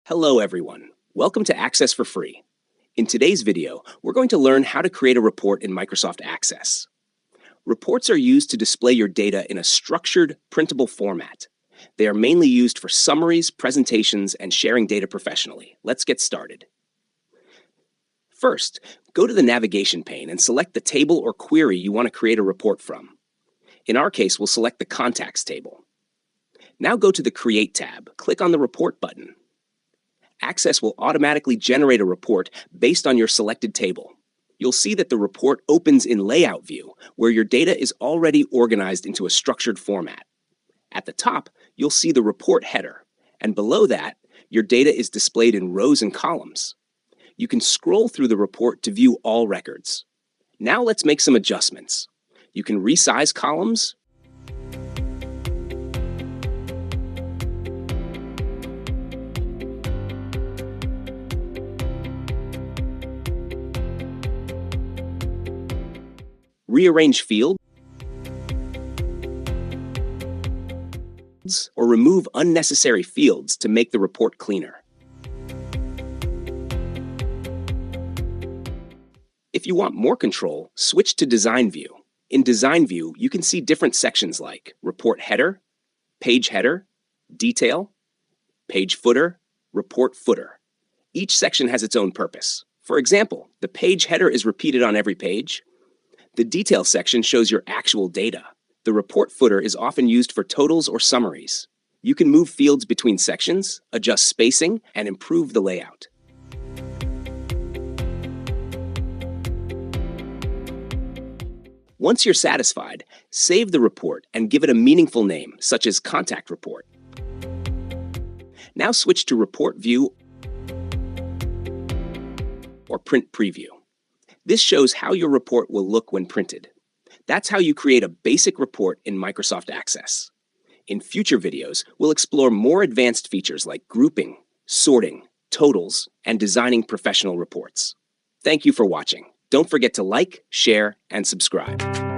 Hello everyone, welcome to Access for Free. In today's video, we're going to learn how to create a report in Microsoft Access. Reports are used to display your data in a structured, printable format. They are mainly used for summaries, presentations, and sharing data professionally. Let's get started. First, go to the navigation pane and select the table or query you want to create a report from. In our case, we'll select the Contacts table. Now go to the Create tab. Click on the Report button. Access will automatically generate a report based on your selected table. You'll see that the report opens in Layout view, where your data is already organized into a structured format. At the top, you'll see the report header, and below that, your data is displayed in rows and columns. You can scroll through the report to view all records. Now let's make some adjustments. You can resize columns, rearrange fields, or remove unnecessary fields to make the report cleaner. If you want more control, switch to Design View. In Design View, you can see different sections like Report Header, Page Header, Detail, Page Footer, Report Footer. Each section has its own purpose. For example, the page header is repeated on every page. The Detail section shows your actual data. The Report Footer is often used for totals or summaries. You can move fields between sections, adjust spacing, and improve the layout. Once you're satisfied, save the report and give it a meaningful name, such as Contact Report. Now switch to Report View or Print Preview. This shows how your report will look when printed. That's how you create a basic report in Microsoft Access. In future videos, we'll explore more advanced features like grouping, sorting, totals, and designing professional reports. Thank you for watching. Don't forget to like, share, and subscribe.